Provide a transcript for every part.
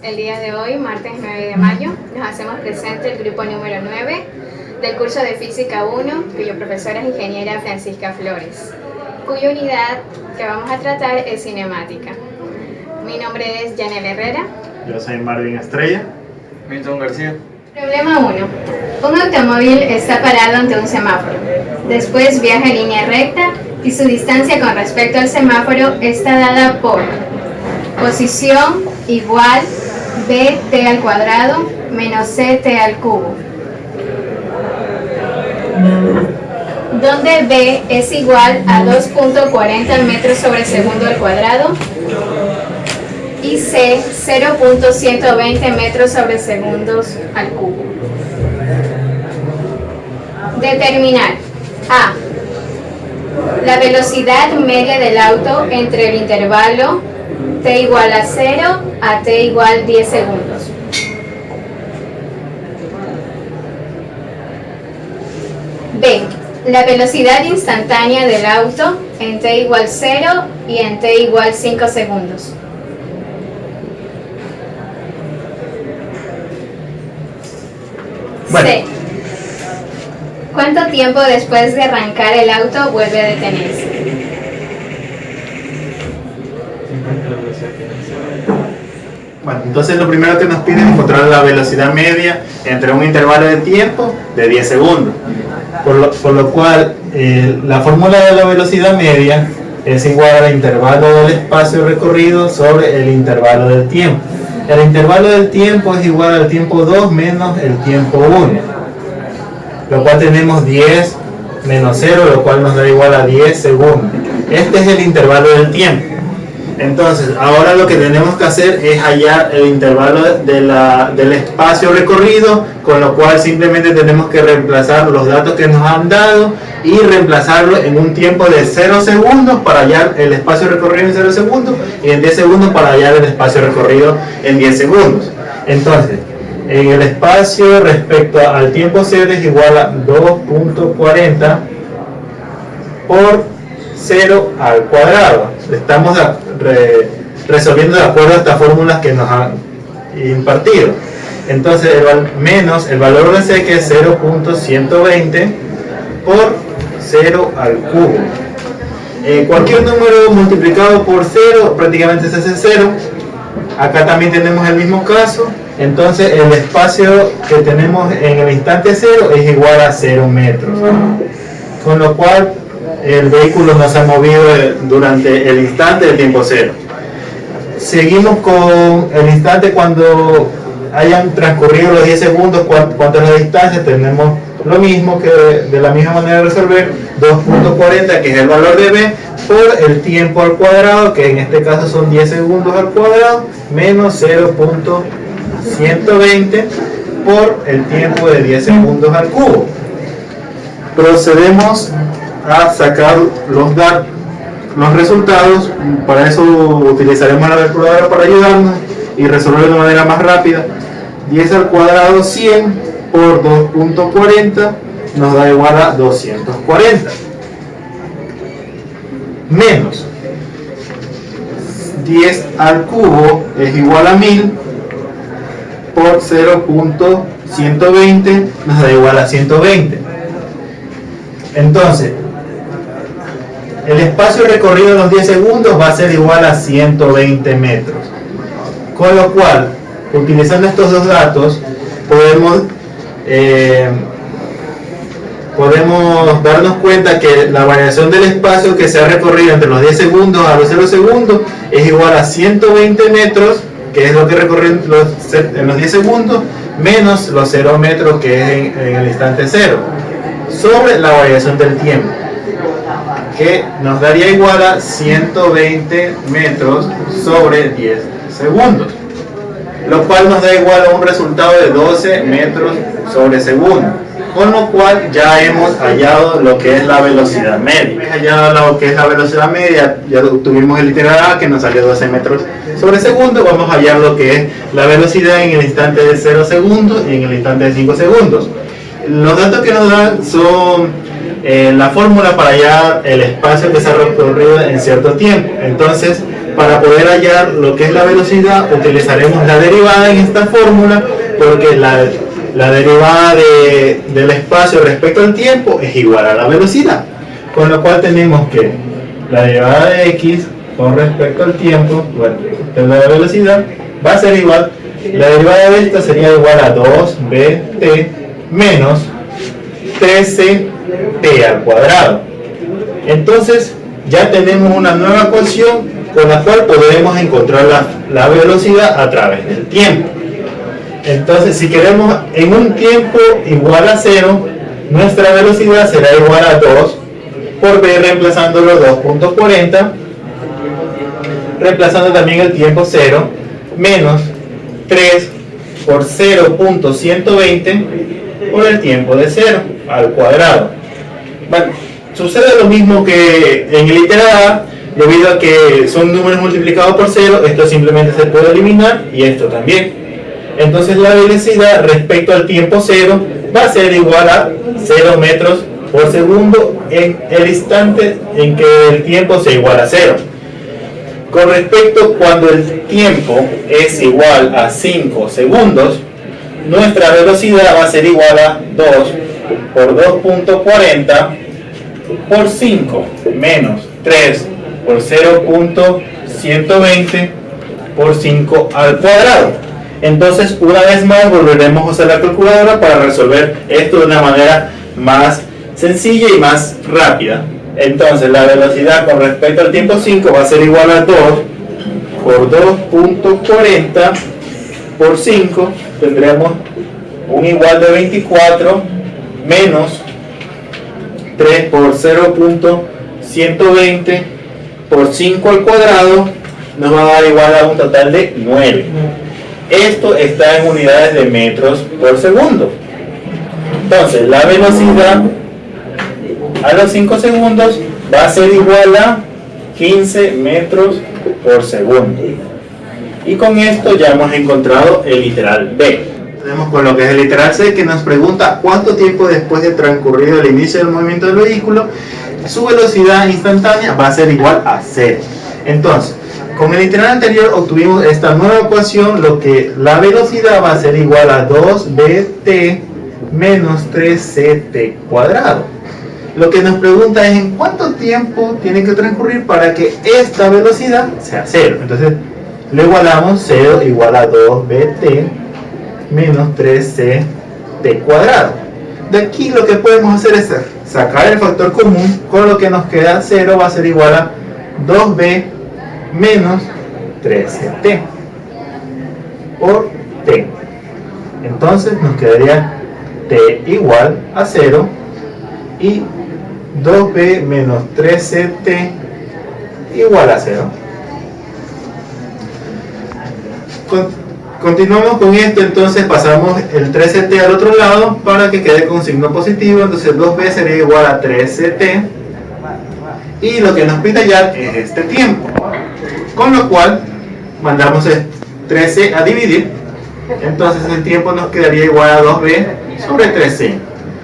El día de hoy, martes 9 de mayo, nos hacemos presente el grupo número 9 del curso de Física 1, cuyo profesora es ingeniera Francisca Flores, cuya unidad que vamos a tratar es cinemática. Mi nombre es Janel Herrera. Yo soy Marvin Estrella. Milton García. Problema 1. Un automóvil está parado ante un semáforo. Después viaja en línea recta y su distancia con respecto al semáforo está dada por posición igual bt al cuadrado menos ct al cubo, donde b es igual a 2.40 metros sobre segundo al cuadrado y c 0.120 metros sobre segundos al cubo. Determinar a. La velocidad media del auto entre el intervalo t igual a 0 a t igual 10 segundos. B. La velocidad instantánea del auto en t igual 0 y en t igual 5 segundos. Bueno. C. ¿Cuánto tiempo después de arrancar el auto vuelve a detenerse? Bueno, entonces lo primero que nos pide es encontrar la velocidad media entre un intervalo de tiempo de 10 segundos. Por lo cual, la fórmula de la velocidad media es igual al intervalo del espacio recorrido sobre el intervalo del tiempo. El intervalo del tiempo es igual al tiempo 2 menos el tiempo 1, lo cual tenemos 10 menos 0, lo cual nos da igual a 10 segundos. Este es el intervalo del tiempo. Entonces, ahora lo que tenemos que hacer es hallar el intervalo del espacio recorrido, con lo cual simplemente tenemos que reemplazar los datos que nos han dado y reemplazarlo en un tiempo de 0 segundos para hallar el espacio recorrido en 0 segundos y en 10 segundos para hallar el espacio recorrido en 10 segundos. Entonces, en el espacio respecto al tiempo 0 es igual a 2.40 por 0 al cuadrado. Estamos resolviendo de acuerdo a estas fórmulas que nos han impartido. Entonces menos el valor de c, que es 0.120 por 0 al cubo. Cualquier número multiplicado por 0 prácticamente se hace 0. Acá también tenemos el mismo caso. Entonces el espacio que tenemos en el instante 0 es igual a 0 metros, con lo cual el vehículo no se ha movido durante el instante del tiempo 0. Seguimos con el instante cuando hayan transcurrido los 10 segundos. ¿Cuánto es la distancia? Tenemos lo mismo, que de la misma manera resolver 2.40, que es el valor de b, por el tiempo al cuadrado, que en este caso son 10 segundos al cuadrado, menos 0.120 por el tiempo de 10 segundos al cubo. Procedemos a sacar los resultados. Para eso utilizaremos la calculadora para ayudarnos y resolver de manera más rápida. 10 al cuadrado 100 por 2.40 nos da igual a 240, menos 10 al cubo es igual a 1000 por 0.120 nos da igual a 120. Entonces, el espacio recorrido en los 10 segundos va a ser igual a 120 metros. Con lo cual, utilizando estos dos datos, podemos darnos cuenta que la variación del espacio que se ha recorrido entre los 10 segundos a los 0 segundos es igual a 120 metros, que es lo que recorren en los 10 segundos, menos los 0 metros que es en el instante 0, sobre la variación del tiempo, que nos daría igual a 120 metros sobre 10 segundos, lo cual nos da igual a un resultado de 12 metros sobre segundo, con lo cual ya hemos hallado lo que es la velocidad media. Hallado lo que es la velocidad media, ya tuvimos el literal A, que nos salió 12 metros sobre segundo. Vamos a hallar lo que es la velocidad en el instante de 0 segundos y en el instante de 5 segundos. Los datos que nos dan son la fórmula para hallar el espacio que se ha recorrido en cierto tiempo. Entonces, para poder hallar lo que es la velocidad, utilizaremos la derivada en esta fórmula, porque la derivada del espacio respecto al tiempo es igual a la velocidad. Con lo cual tenemos que la derivada de x con respecto al tiempo, bueno, de la velocidad, va a ser igual, la derivada de esta sería igual a 2bt menos 13t al cuadrado. Entonces ya tenemos una nueva ecuación con la cual podremos encontrar la velocidad a través del tiempo. Entonces, si queremos en un tiempo igual a 0, nuestra velocidad será igual a 2 por b, reemplazándolo 2.40, reemplazando también el tiempo 0, menos 3 por 0.120 por el tiempo de 0 al cuadrado. Bueno, sucede lo mismo que en el literal A, debido a que son números multiplicados por 0, esto simplemente se puede eliminar y esto también. Entonces la velocidad respecto al tiempo 0 va a ser igual a 0 metros por segundo en el instante en que el tiempo sea igual a 0. Con respecto cuando el tiempo es igual a 5 segundos, nuestra velocidad va a ser igual a 2 por 2.40 por 5 menos 3 por 0.120 por 5 al cuadrado. Entonces, una vez más volveremos a usar la calculadora para resolver esto de una manera más sencilla y más rápida. Entonces, la velocidad con respecto al tiempo 5 va a ser igual a 2 por 2.40 por 5. Tendremos un igual de 24 menos 3 por 0.120 por 5 al cuadrado, nos va a dar igual a un total de 9. Esto está en unidades de metros por segundo. Entonces, la velocidad a los 5 segundos va a ser igual a 15 metros por segundo. Y con esto ya hemos encontrado el literal B. Tenemos con lo que es el literal C, que nos pregunta cuánto tiempo después de transcurrido el inicio del movimiento del vehículo, su velocidad instantánea va a ser igual a 0. Entonces, con el literal anterior obtuvimos esta nueva ecuación, lo que la velocidad va a ser igual a 2bt menos 3ct cuadrado. Lo que nos pregunta es en cuánto tiempo tiene que transcurrir para que esta velocidad sea 0. Entonces, lo igualamos, 0 igual a 2bt menos 3ct cuadrado. De aquí lo que podemos hacer es sacar el factor común, con lo que nos queda 0 va a ser igual a 2b menos 13t por t. Entonces nos quedaría t igual a 0 y 2b menos 13t igual a 0. Continuamos con esto, entonces pasamos el 13t al otro lado para que quede con signo positivo. Entonces 2b sería igual a 13t y lo que nos pide hallar es este tiempo, con lo cual mandamos el 13 a dividir. Entonces el tiempo nos quedaría igual a 2b sobre 13.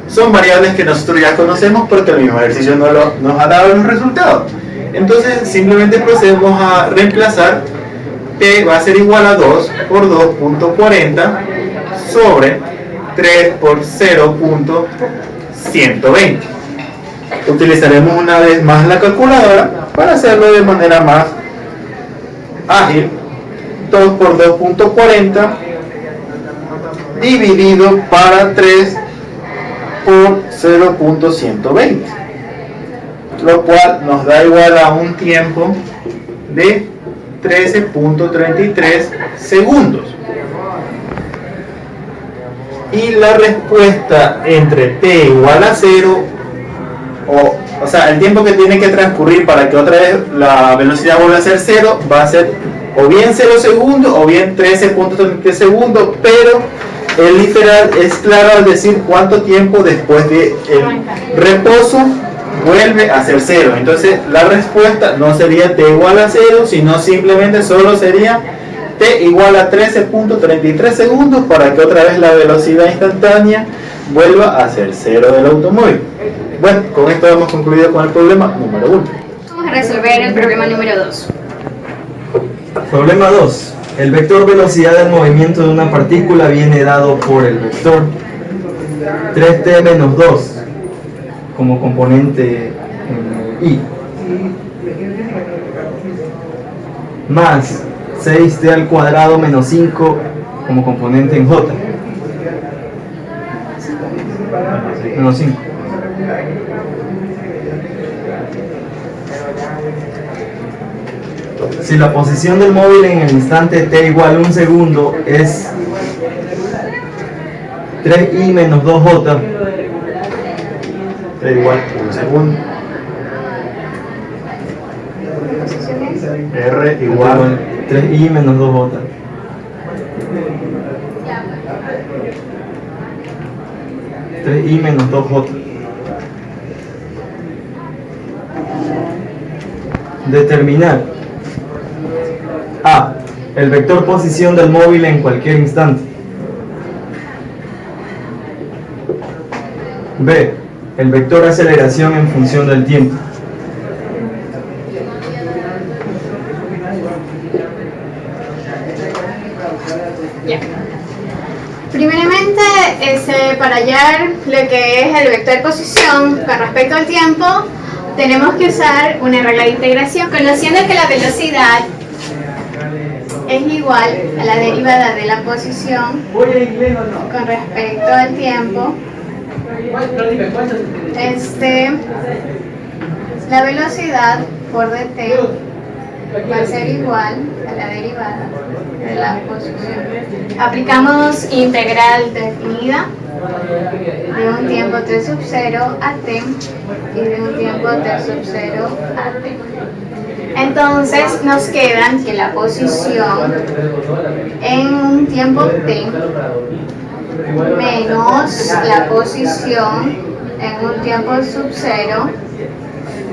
Son variables que nosotros ya conocemos porque el mismo ejercicio nos ha dado los resultados. Entonces simplemente procedemos a reemplazar. T va a ser igual a 2 por 2.40 sobre 3 por 0.120. Utilizaremos una vez más la calculadora para hacerlo de manera más ágil. 2 por 2.40 dividido para 3 por 0.120, lo cual nos da igual a un tiempo de 13.33 segundos. Y la respuesta entre t igual a 0, o sea, el tiempo que tiene que transcurrir para que otra vez la velocidad vuelva a ser 0, va a ser o bien 0 segundos o bien 13.33 segundos, pero el literal es claro al decir cuánto tiempo después del reposo vuelve a ser 0. Entonces la respuesta no sería t igual a 0, sino simplemente solo sería t igual a 13.33 segundos para que otra vez la velocidad instantánea vuelva a ser 0 del automóvil. Bueno, con esto hemos concluido con el problema número 1. Vamos a resolver el problema número 2. Problema 2. El vector velocidad del movimiento de una partícula viene dado por el vector 3t menos 2 como componente en I, más 6t al cuadrado menos 5 como componente en J. Menos 5. Si la posición del móvil en el instante t igual a 1 segundo es 3i menos 2j, T igual a 1 segundo. R igual 3i menos 2j. I menos 2j. Determinar A. El vector posición del móvil en cualquier instante. B. El vector aceleración en función del tiempo. Ya. Primeramente, para hallar lo que es el vector posición con respecto al tiempo, tenemos que usar una regla de integración, conociendo que la velocidad es igual a la derivada de la posición con respecto al tiempo. La velocidad por dt va a ser igual a la derivada de la posición. Aplicamos integral definida de un tiempo t sub 0 a t y de un tiempo t sub 0 a t. Entonces nos quedan que la posición en un tiempo t menos la posición en un tiempo sub 0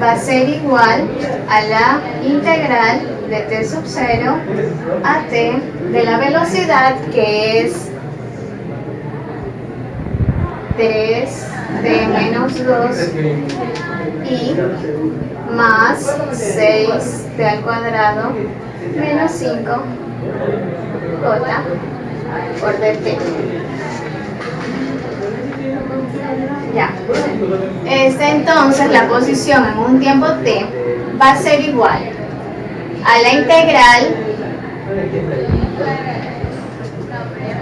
va a ser igual a la integral de t sub 0 a t de la velocidad, que es 3t menos 2 y más 6t al cuadrado menos 5 j por dt. Ya. Entonces la posición en un tiempo t va a ser igual a la integral,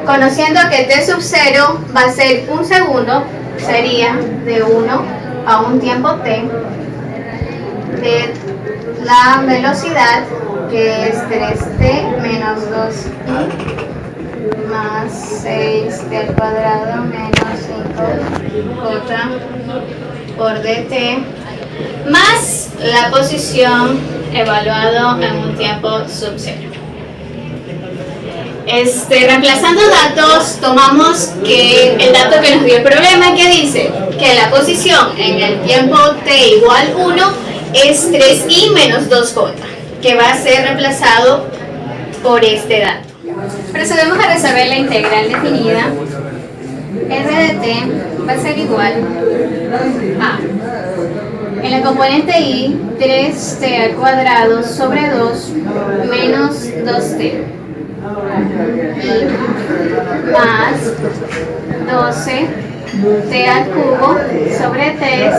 conociendo que t sub 0 va a ser 1 segundo, sería de 1 a un tiempo t de la velocidad, que es 3t menos 2i más 6t al cuadrado menos 5j por dt, más la posición evaluado en un tiempo sub 0. Reemplazando datos, tomamos que el dato que nos dio el problema, que dice que la posición en el tiempo t igual 1 es 3i menos 2j, que va a ser reemplazado por este dato. Procedemos a resolver la integral definida. R de t va a ser igual a, en la componente i, 3t al cuadrado sobre 2 menos 2t y más 12t al cubo sobre 3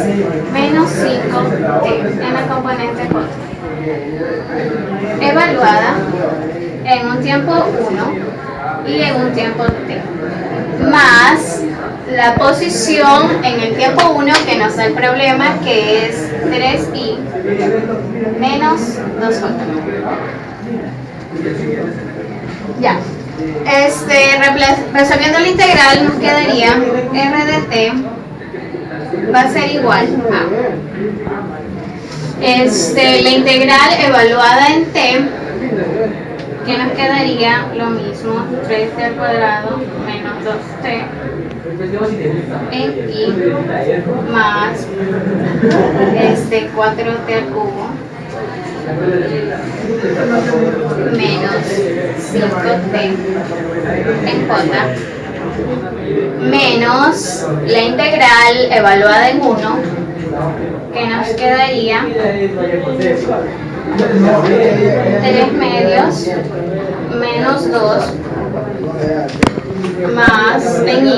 menos 5t en la componente j, evaluada en un tiempo 1 y en un tiempo t, más la posición en el tiempo 1 que nos da el problema, que es 3i menos 2j. Ya. Resolviendo la integral, nos quedaría r de t va a ser igual a la integral evaluada en t, que nos quedaría lo mismo, 3t al cuadrado menos 2t en i más 4t al cubo menos 5t en j, menos la integral evaluada en 1 que nos quedaría 3 medios menos 2 más en I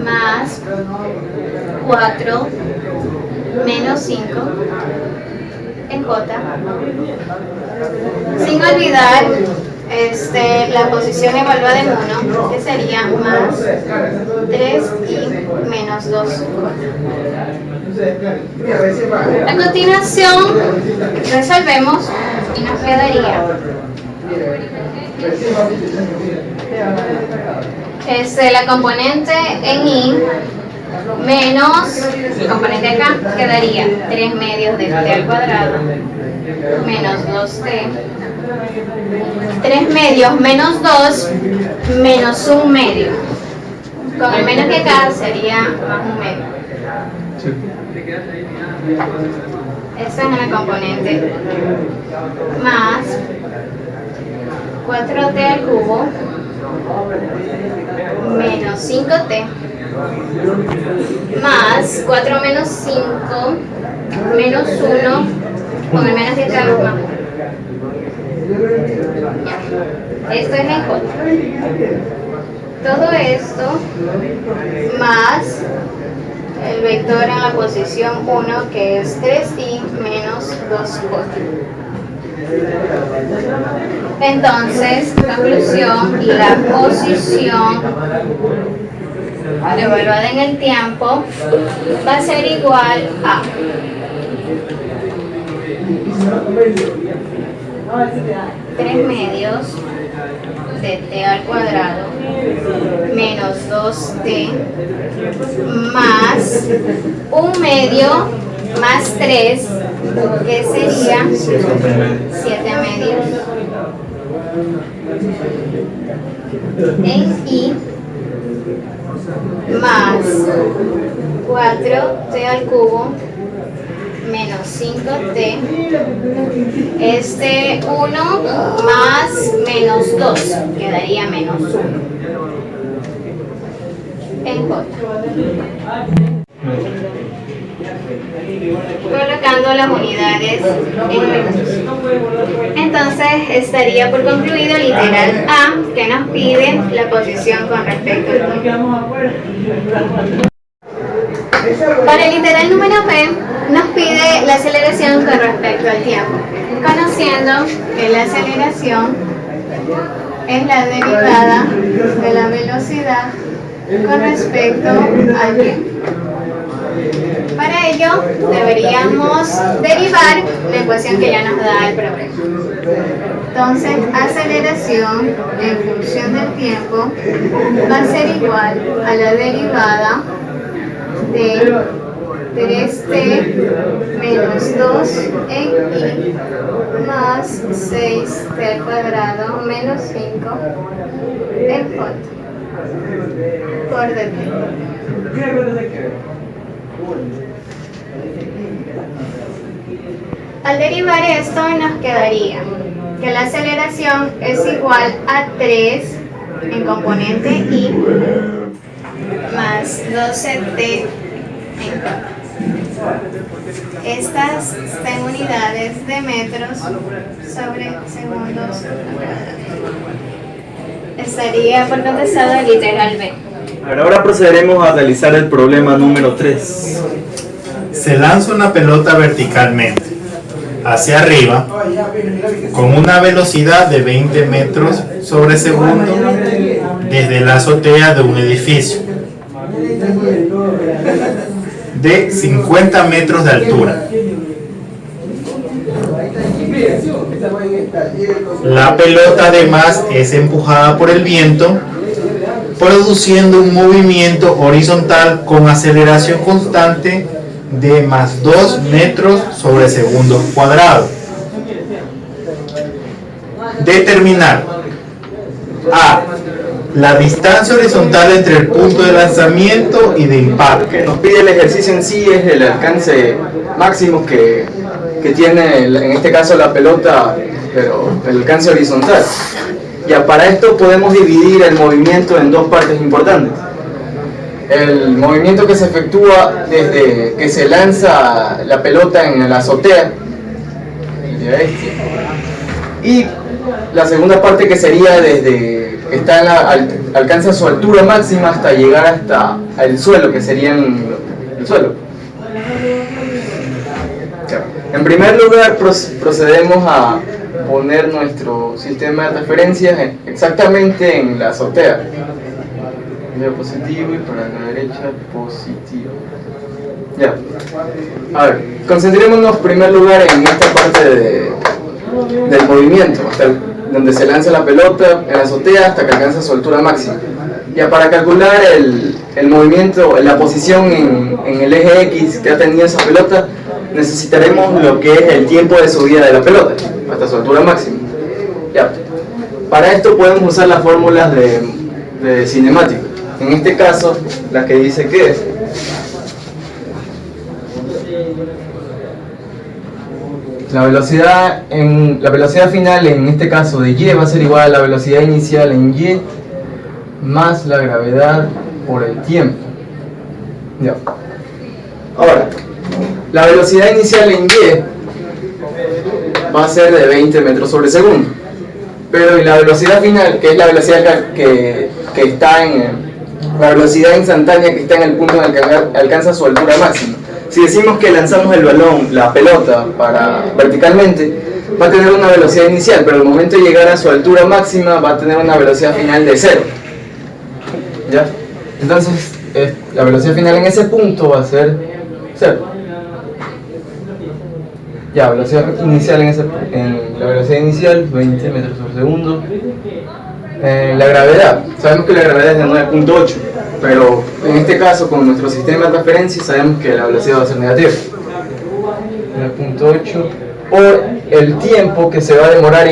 más 4 menos 5 en J, sin olvidar la posición evaluada en 1, que sería más 3i menos 2j. A continuación resolvemos y nos quedaría la componente en I menos el componente acá quedaría 3 medios de t al cuadrado menos 2t, 3 medios menos 2 menos 1 medio. Con el menos que acá sería más 1 medio. Esa es una componente más 4t al cubo menos 5t más 4 menos 5 menos 1, con el menos que acá más 1. Esto es en J. Todo esto más el vector en la posición 1, que es 3i menos 2j. Entonces, conclusión, la posición evaluada en el tiempo va a ser igual a 3 medios de t al cuadrado menos 2t más 1 medio más 3, que sería 7 medios en I más 4t al cubo menos 5t, 1 más menos 2, quedaría menos 1 en J. Colocando las unidades en metros. Entonces estaría por concluido el literal A, que nos pide la posición con respecto al tiempo. Para el literal número B nos pide la aceleración con respecto al tiempo, conociendo que la aceleración es la derivada de la velocidad con respecto al tiempo. Para ello deberíamos derivar la ecuación que ya nos da el problema. Entonces, aceleración en función del tiempo va a ser igual a la derivada de 3t menos 2 en I más 6t al cuadrado menos 5 en J por dt. Al derivar esto nos quedaría que la aceleración es igual a 3 en componente I más 12t en J. Estas están unidades de metros sobre segundos cuadrados. Estaría por contestado el literal B. Ahora procederemos a realizar el problema número 3. Se lanza una pelota verticalmente hacia arriba con una velocidad de 20 metros sobre segundo desde la azotea de un edificio de 50 metros de altura. La pelota además es empujada por el viento, produciendo un movimiento horizontal con aceleración constante de más 2 metros sobre segundo cuadrado. Determinar A. La distancia horizontal entre el punto de lanzamiento y de impacto. Lo que nos pide el ejercicio en sí es el alcance máximo que tiene, en este caso, la pelota, pero el alcance horizontal. Ya para esto podemos dividir el movimiento en dos partes importantes. el movimiento que se efectúa desde que se lanza la pelota en la azotea, y la segunda parte que sería desde que está alcanza su altura máxima hasta llegar hasta el suelo, que sería el suelo. En primer lugar, procedemos a poner nuestro sistema de referencias exactamente en la azotea. Positivo y para la derecha positivo. Ya. A ver, concentrémonos en primer lugar en esta parte del movimiento, donde se lanza la pelota en la azotea hasta que alcanza su altura máxima. Ya, para calcular el movimiento, la posición en el eje X que ha tenido esa pelota, necesitaremos lo que es el tiempo de subida de la pelota hasta su altura máxima. Ya. Para esto podemos usar las fórmulas de cinemática. En este caso, la que dice que la velocidad final en este caso de y va a ser igual a la velocidad inicial en y más la gravedad por el tiempo. Ya. Ahora, la velocidad inicial en y va a ser de 20 metros sobre segundo, pero la velocidad final, que es la velocidad que está en la velocidad instantánea que está en el punto en el que alcanza su altura máxima. Si decimos que lanzamos el balón, la pelota, verticalmente, va a tener una velocidad inicial, pero al momento de llegar a su altura máxima va a tener una velocidad final de 0. ¿Ya? Entonces, la velocidad final en ese punto va a ser 0. Ya, velocidad inicial la velocidad inicial, 20 metros sobre segundo. La gravedad, sabemos que la gravedad es de 9.8, pero en este caso con nuestro sistema de referencia sabemos que la velocidad va a ser negativa. 9.8 por el tiempo que se va a demorar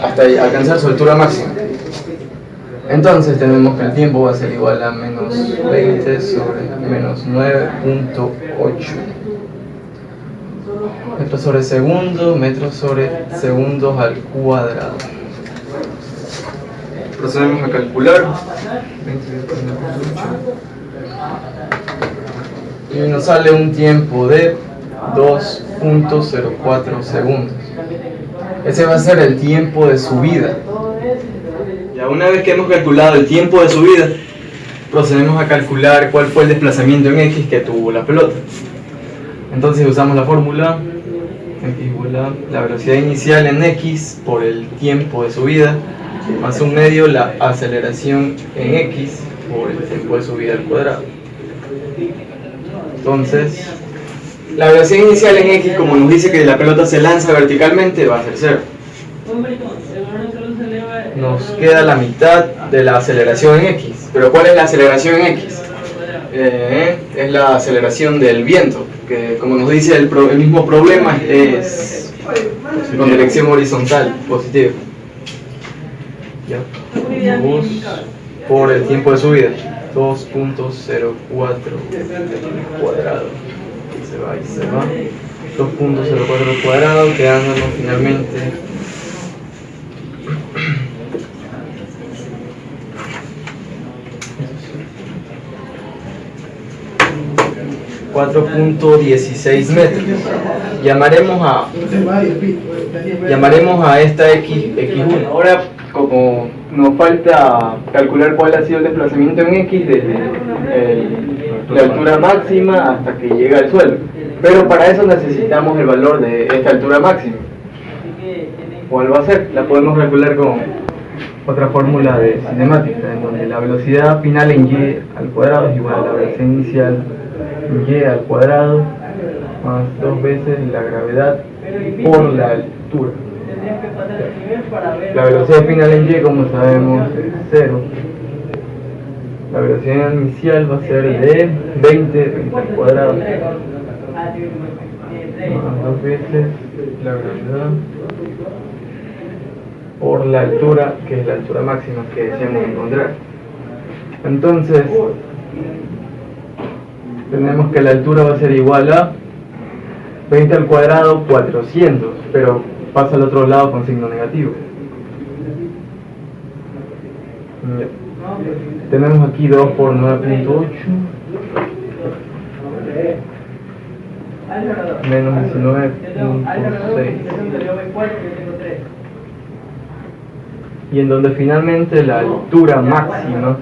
hasta alcanzar su altura máxima. Entonces tenemos que el tiempo va a ser igual a menos 20 sobre menos 9.8 metros sobre segundo, metros sobre segundos al cuadrado. Procedemos a calcular 20 y nos sale un tiempo de 2.04 segundos. Ese va a ser el tiempo de subida. Ya una vez que hemos calculado el tiempo de subida, procedemos a calcular cuál fue el desplazamiento en X que tuvo la pelota. Entonces usamos la fórmula X igual a la velocidad inicial en X por el tiempo de subida más un medio la aceleración en X por el tiempo de subida al cuadrado. Entonces, la velocidad inicial en X, como nos dice que la pelota se lanza verticalmente, va a ser 0. Nos queda la mitad de la aceleración en X. ¿Pero cuál es la aceleración en X? Es la aceleración del viento, que como nos dice el mismo problema es con dirección horizontal, positiva. Ya. Por el tiempo de subida, 2.04 cuadrado. Se va y se va. 2.04 cuadrado, quedándonos finalmente 4.16 metros. Llamaremos a esta X1. Ahora, como nos falta calcular cuál ha sido el desplazamiento en X desde la altura máxima hasta que llega al suelo, pero para eso necesitamos el valor de esta altura máxima. ¿Cuál va a ser? La podemos calcular con otra fórmula de cinemática, en donde la velocidad final en y al cuadrado es igual a la velocidad inicial en y al cuadrado más 2 veces la gravedad por la altura. La velocidad final en y, como sabemos, es 0. La velocidad inicial va a ser de 20 al cuadrado más 2 veces la gravedad por la altura, que es la altura máxima que deseamos encontrar. Entonces, tenemos que la altura va a ser igual a 20 al cuadrado 400, pero pasa al otro lado con signo negativo. Tenemos aquí 2 por 9.8 menos 19.6. Y en donde finalmente la altura máxima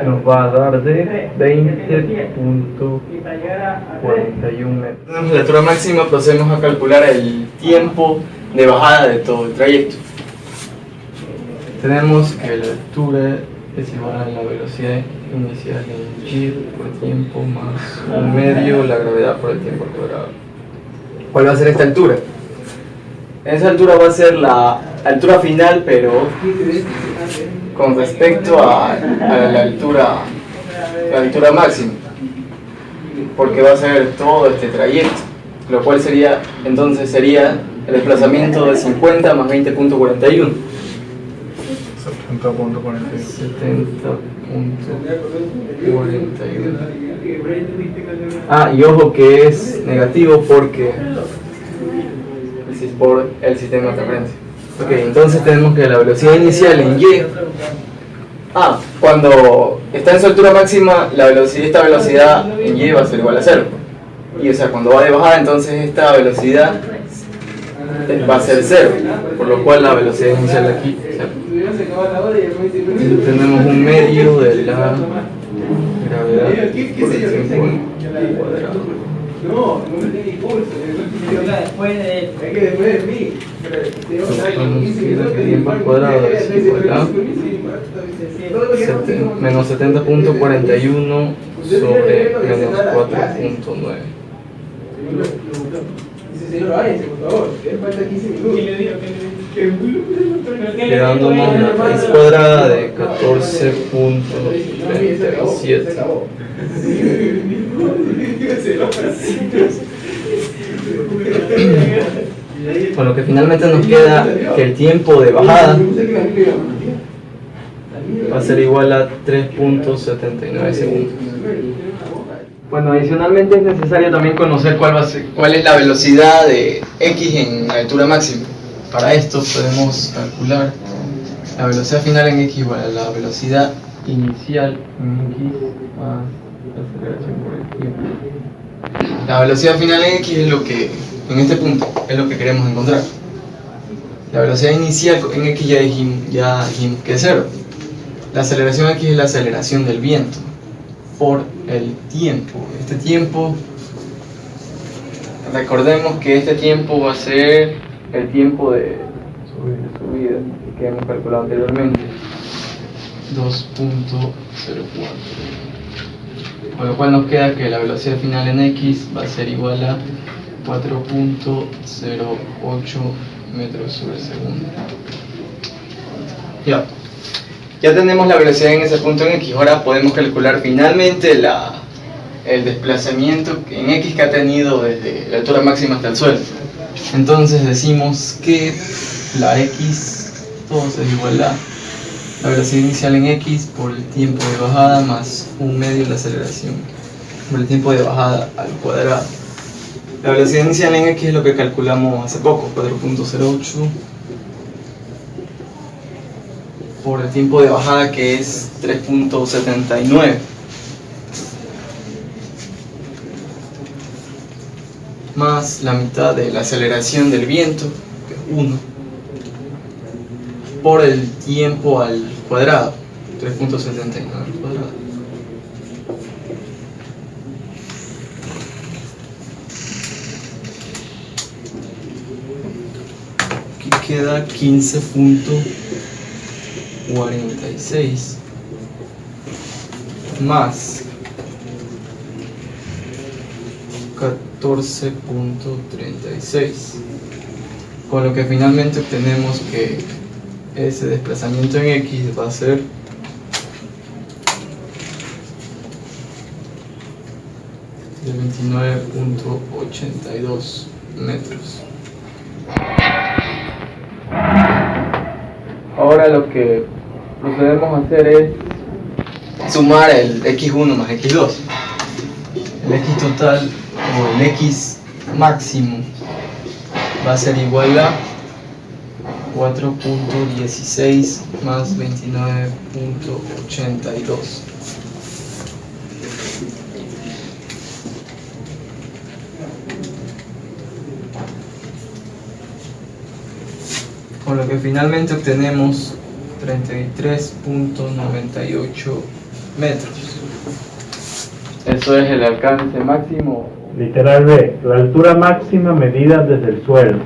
nos va a dar de 20.41 metros. Tenemos la altura máxima, procedemos a calcular el tiempo de bajada de todo el trayecto. Tenemos que la altura es igual a la velocidad inicial en g por tiempo más 1/2 la gravedad por el tiempo al cuadrado. ¿Cuál va a ser esta altura? Esa altura va a ser la altura final, pero con respecto a la altura máxima, porque va a ser todo este trayecto, lo cual sería el desplazamiento de 50 más 20.41. 70.41. Y ojo que es negativo porque por el sistema de referencia. Ok, entonces tenemos que la velocidad inicial en y, cuando está en su altura máxima, esta velocidad en y va a ser igual a 0. Y o sea, cuando va de bajada, entonces esta velocidad va a ser 0, por lo cual la velocidad inicial de aquí es 0. Tenemos 1/2 de la gravedad por el tiempo al cuadrado. Tiempo al cuadrado es igual a menos 70.41 sobre menos 4.9. Quedándonos la raíz cuadrada de 14.37. Con lo que finalmente nos queda que el tiempo de bajada va a ser igual a 3.79 segundos. Bueno, adicionalmente es necesario también conocer cuál es la velocidad de x en la altura máxima. Para esto podemos calcular la velocidad final en x igual a la velocidad inicial en x más la aceleración por el tiempo. La velocidad final en x es lo que, en este punto, es lo que queremos encontrar. La velocidad inicial en x ya dijimos que es 0. La aceleración x es la aceleración del viento por el tiempo. Este tiempo, recordemos que este tiempo va a ser el tiempo de subida que hemos calculado anteriormente, 2.04. Con lo cual nos queda que la velocidad final en x va a ser igual a 4.08 metros sobre segundo. Ya tenemos la velocidad en ese punto en x. Ahora podemos calcular finalmente el desplazamiento en x que ha tenido desde la altura máxima hasta el suelo. Entonces decimos que la x es igual a la velocidad inicial en x por el tiempo de bajada más 1/2 la aceleración por el tiempo de bajada al cuadrado. La velocidad inicial en x es lo que calculamos hace poco, 4.08 por el tiempo de bajada, que es 3.79, más la mitad de la aceleración del viento, que es 1, por el tiempo al cuadrado, 3.79 al cuadrado. Aquí queda 15.46 más 14.36, con lo que finalmente obtenemos que ese desplazamiento en x va a ser de 29.82 metros. Ahora lo que procedemos a hacer es sumar el x1 más x2. El x total o el x máximo va a ser igual a 4.16 más 29.82. con lo que finalmente obtenemos 33.98 metros. Eso es el alcance máximo. Literal B, la altura máxima medida desde el suelo.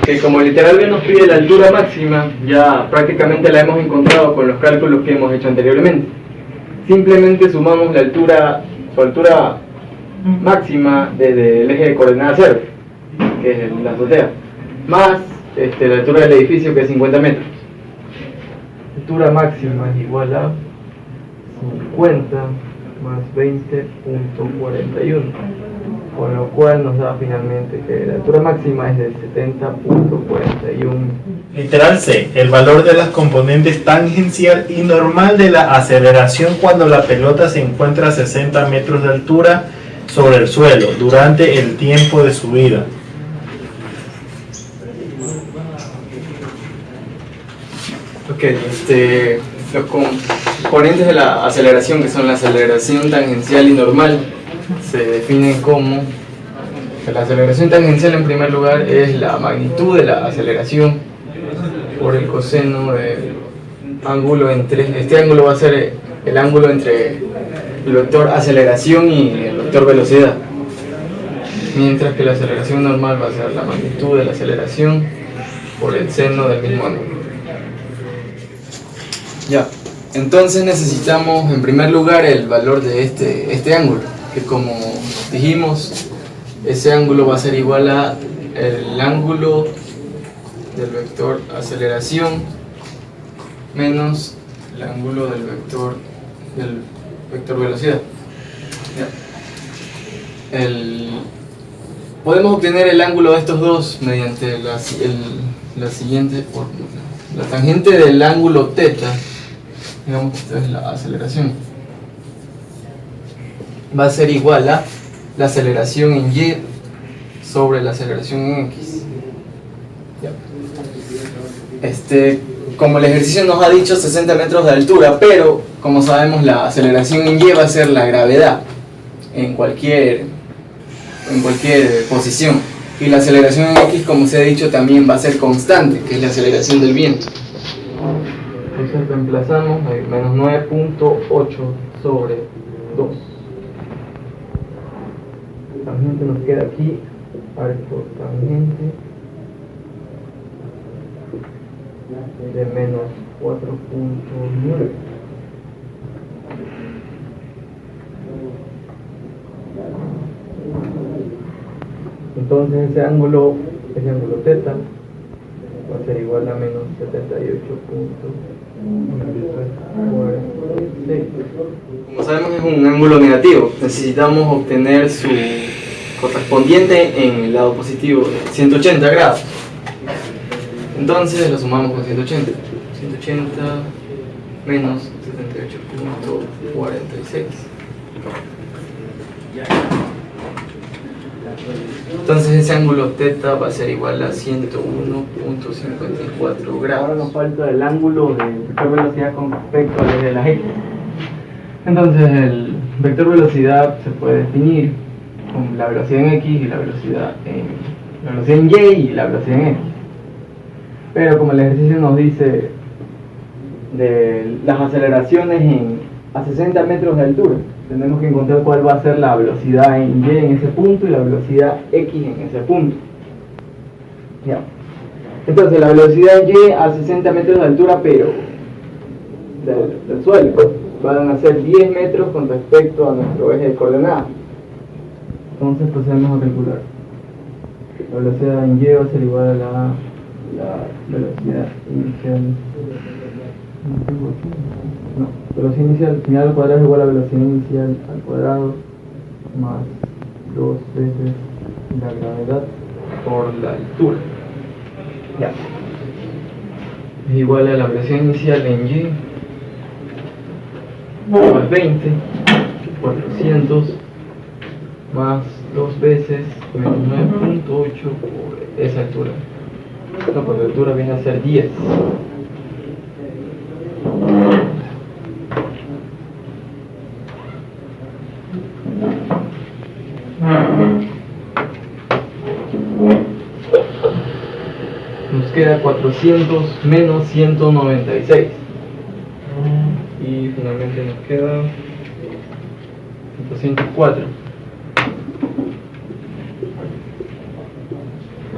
Que como literal B nos pide la altura máxima, ya prácticamente la hemos encontrado con los cálculos que hemos hecho anteriormente. Simplemente sumamos la altura, su altura máxima desde el eje de coordenadas 0, que es la azotea, más la altura del edificio, que es 50 metros. La altura máxima es igual a 50 más 20.41, con lo cual nos da finalmente que la altura máxima es de 70.41. Literal C, el valor de las componentes tangencial y normal de la aceleración cuando la pelota se encuentra a 60 metros de altura sobre el suelo durante el tiempo de subida. Ok, los componentes de la aceleración, que son la aceleración tangencial y normal, se definen como que la aceleración tangencial, en primer lugar, es la magnitud de la aceleración por el coseno del ángulo entre, este ángulo va a ser el ángulo entre el vector aceleración y el vector velocidad, mientras que la aceleración normal va a ser la magnitud de la aceleración por el seno del mismo ángulo. Ya, entonces necesitamos en primer lugar el valor de este ángulo, que como dijimos, ese ángulo va a ser igual a el ángulo del vector aceleración menos el ángulo del vector velocidad. Ya. Podemos obtener el ángulo de estos dos mediante la siguiente fórmula. La tangente del ángulo θ, digamos que esta es la aceleración, va a ser igual a la aceleración en y sobre la aceleración en x. Ya. Como el ejercicio nos ha dicho 60 metros de altura, pero como sabemos la aceleración en y va a ser la gravedad en cualquier posición, y la aceleración en x, como se ha dicho, también va a ser constante, que es la aceleración del viento. Entonces reemplazamos menos 9.8 sobre 2. Tangente nos queda aquí, arco tangente de menos 4.9. Entonces ese ángulo θ va a ser igual a menos 78.46. Como sabemos, es un ángulo negativo. Necesitamos obtener su correspondiente en el lado positivo de 180 grados. Entonces lo sumamos con 180. 180 menos 78.46. Entonces ese ángulo θ va a ser igual a 101.54 grados. Ahora nos falta el ángulo de vector velocidad con respecto al eje de las x. Entonces el vector velocidad se puede definir con la velocidad en x y la velocidad en y y la velocidad en x. Pero como el ejercicio nos dice de las aceleraciones a 60 metros de altura, tenemos que encontrar cuál va a ser la velocidad en y en ese punto y la velocidad x en ese punto. Ya. Entonces la velocidad en y a 60 metros de altura, pero del suelo, van a ser 10 metros con respecto a nuestro eje de coordenadas. Entonces procedemos a calcular. La velocidad en y va a ser igual a la velocidad inicial. No, velocidad inicial, señal al cuadrado es igual a velocidad inicial al cuadrado más 2 veces la gravedad por la altura. Ya. Es igual a la velocidad inicial en y más 20, 400 más 2 veces menos 9.8 por esa altura. No, por la altura viene a ser 10. queda 400 menos 196. Y finalmente nos queda 404.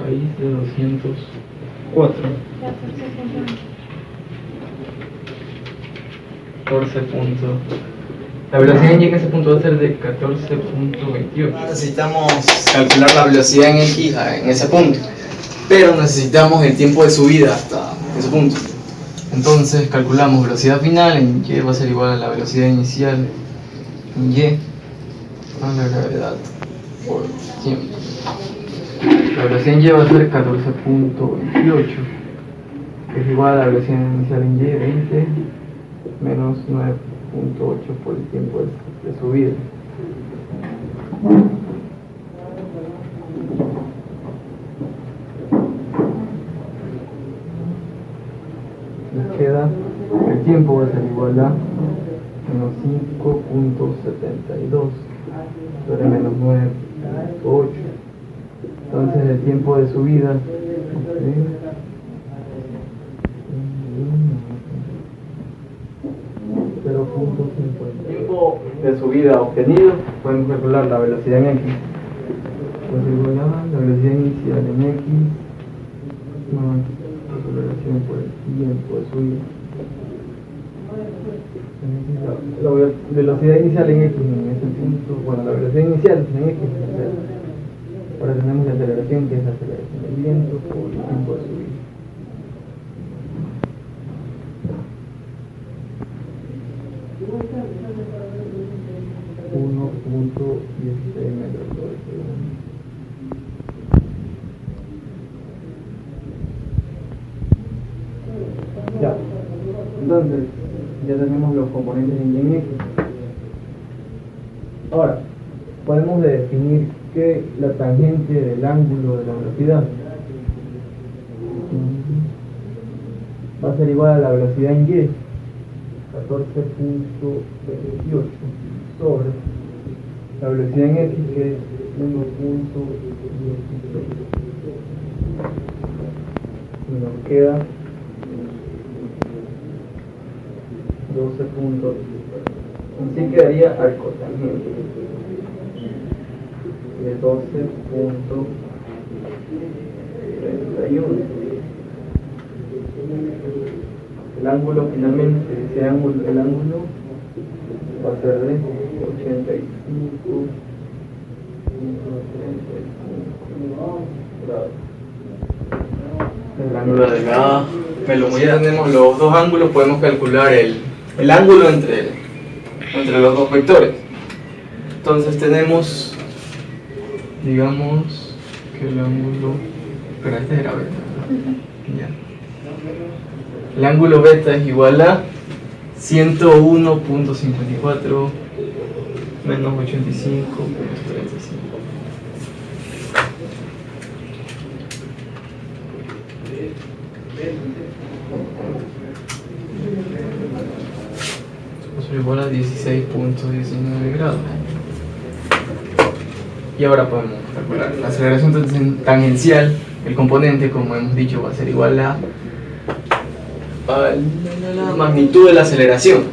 Raíz de 204. 14 puntos. La velocidad en Y en ese punto va a ser de 14.28. Necesitamos calcular la velocidad en X en ese punto, pero necesitamos el tiempo de subida hasta ese punto. Entonces calculamos velocidad final en Y va a ser igual a la velocidad inicial en Y a la gravedad por tiempo. La velocidad en Y va a ser 14.28, que es igual a la velocidad inicial en Y, 20 menos 9.8 por el tiempo de subida. Nos queda, el tiempo va a ser igual a menos 5.72 sobre menos 9.8. Entonces el tiempo de subida, tiempo de subida obtenido, podemos calcular la velocidad en X. Pues igual a la velocidad inicial en X más la aceleración por el tiempo de subida. La velocidad inicial en X en ese punto, bueno, la velocidad inicial en X. Ahora tenemos la aceleración, que es la aceleración del viento por el tiempo de subida. .16 metros por segundo. Ya, entonces ya tenemos los componentes en Y en X. Ahora, podemos definir que la tangente del ángulo de la velocidad va a ser igual a la velocidad en Y, 14.28 sobre la velocidad en X, que es 1.16. Y nos queda 12 puntos. Así quedaría arcotangente de 12.31. El ángulo finalmente, el ángulo va a ser de 85.35 grados. El ángulo de la velocidad. Ya tenemos los dos ángulos, podemos calcular el ángulo entre los dos vectores. Entonces tenemos, digamos que el ángulo, pero este era beta, ya. El ángulo beta es igual a 101.54 menos 85.35. Eso es igual a 16.19 grados. Y ahora podemos calcular la aceleración tangencial. El componente, como hemos dicho, va a ser igual a la magnitud de la aceleración.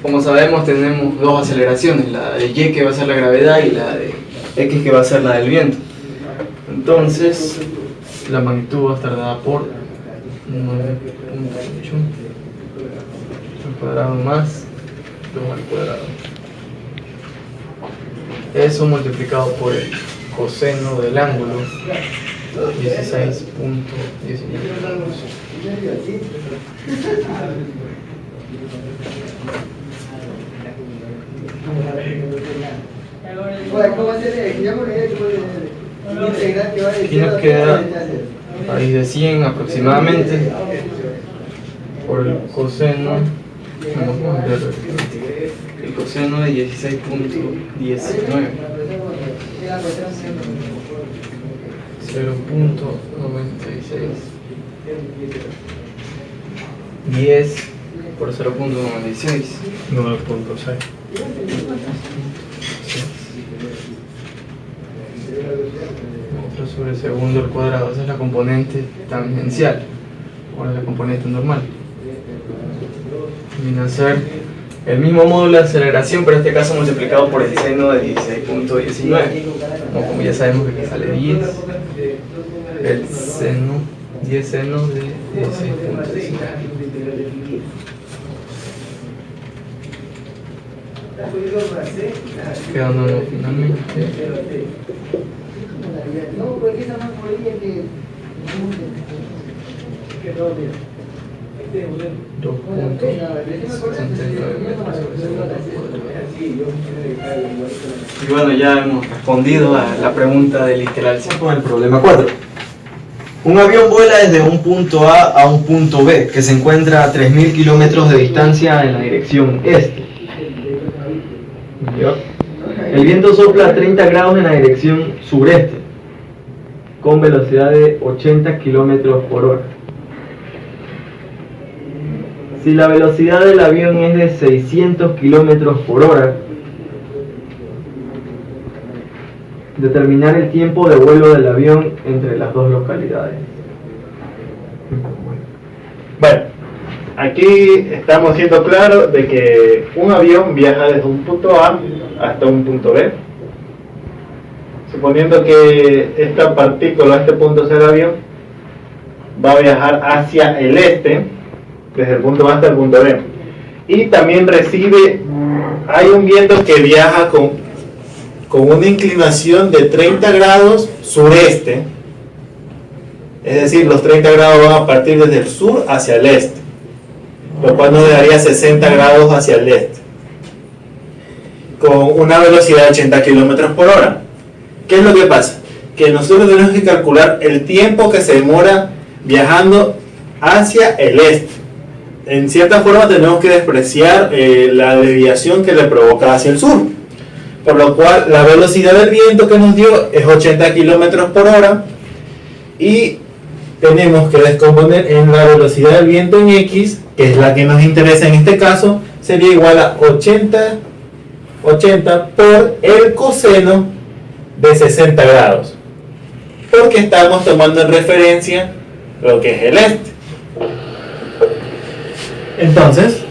Como sabemos, tenemos dos aceleraciones, la de Y, que va a ser la gravedad, y la de X, que va a ser la del viento. Entonces la magnitud va a estar dada por 9.8 al cuadrado más 2 al cuadrado. Eso multiplicado por el coseno del ángulo, 16.19 grados. Aquí nos queda raíz de 100 aproximadamente por el coseno, el coseno de 16.19, 0.96, 10 por 0.96, 9.6. Otro sobre segundo al cuadrado. Esa es la componente tangencial. Ahora la componente normal. Viene a ser el mismo módulo de aceleración, pero en este caso multiplicado por el seno de 16.19. Como ya sabemos que aquí sale 10, el seno, 10 seno de 16.19. Quedándonos finalmente 2.69 metros sobre segundo. Y bueno, ya hemos respondido a la pregunta del literal. Con el problema 4. Un avión vuela desde un punto A un punto B, que se encuentra a 3.000 kilómetros de distancia en la dirección este. El viento sopla a 30 grados en la dirección sureste, con velocidad de 80 kilómetros por hora. Si la velocidad del avión es de 600 kilómetros por hora, determinar el tiempo de vuelo del avión entre las dos localidades. Bueno, aquí estamos siendo claros de que un avión viaja desde un punto A hasta un punto B. Suponiendo que esta partícula, este punto sea el avión, va a viajar hacia el este, desde el punto A hasta el punto B. Y también hay un viento que viaja con una inclinación de 30 grados sureste. Es decir, los 30 grados van a partir desde el sur hacia el este, lo cual nos daría 60 grados hacia el este, con una velocidad de 80 kilómetros por hora. ¿Qué es lo que pasa? Que nosotros tenemos que calcular el tiempo que se demora viajando hacia el este. En cierta forma tenemos que despreciar la desviación que le provoca hacia el sur, por lo cual la velocidad del viento que nos dio es 80 kilómetros por hora, y tenemos que descomponer en la velocidad del viento en X, que es la que nos interesa en este caso, sería igual a 80 por el coseno de 60 grados, porque estamos tomando en referencia lo que es el este. Entonces,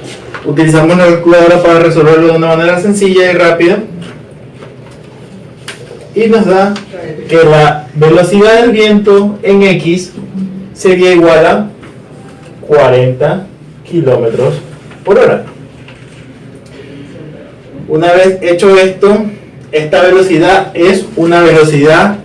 utilizamos la calculadora para resolverlo de una manera sencilla y rápida, y nos da que la velocidad del viento en X sería igual a 40 kilómetros por hora. Una vez hecho esto, esta velocidad es una velocidad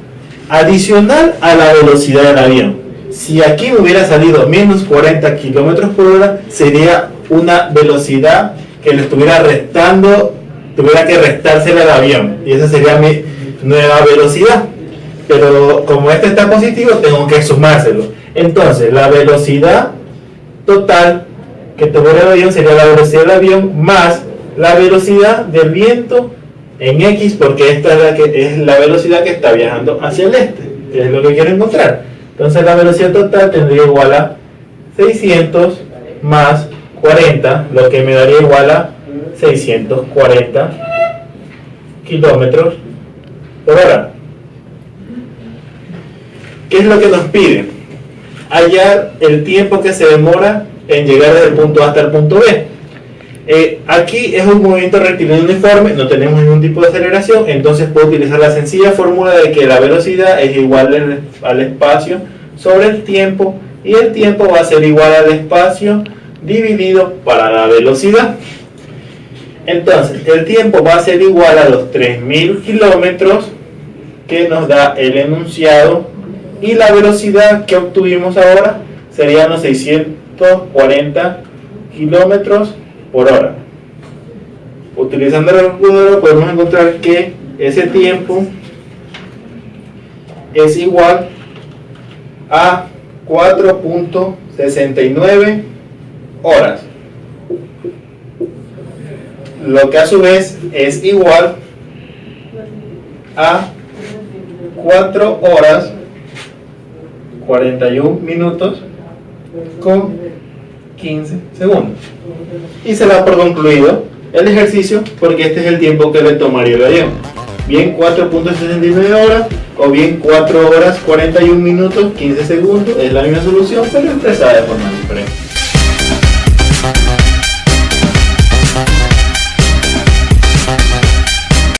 adicional a la velocidad del avión. Si aquí me hubiera salido menos 40 kilómetros por hora, sería una velocidad que le estuviera restando, tuviera que restársela al avión, y esa sería mi nueva velocidad. Pero como este está positivo, tengo que sumárselo. Entonces, la velocidad total que tuviera el avión sería la velocidad del avión más la velocidad del viento en X, porque esta es la velocidad que está viajando hacia el este, que es lo que quiero encontrar. Entonces la velocidad total tendría igual a 600 más 40, lo que me daría igual a 640 kilómetros por hora. ¿Qué es lo que nos pide? Hallar el tiempo que se demora en llegar desde el punto A hasta el punto B. Aquí es un movimiento rectilíneo uniforme, no tenemos ningún tipo de aceleración, entonces puedo utilizar la sencilla fórmula de que la velocidad es igual al espacio sobre el tiempo, y el tiempo va a ser igual al espacio dividido para la velocidad. Entonces el tiempo va a ser igual a los 3.000 kilómetros que nos da el enunciado, y la velocidad que obtuvimos ahora serían los 640 kilómetros por hora. Utilizando la calculadora podemos encontrar que ese tiempo es igual a 4.69 horas, lo que a su vez es igual a 4 horas 41 minutos con 15 segundos. Y se da por concluido el ejercicio, porque este es el tiempo que le tomaría el avión. bien 4.69 horas o bien 4 horas 41 minutos 15 segundos, es la misma solución pero expresada de forma diferente.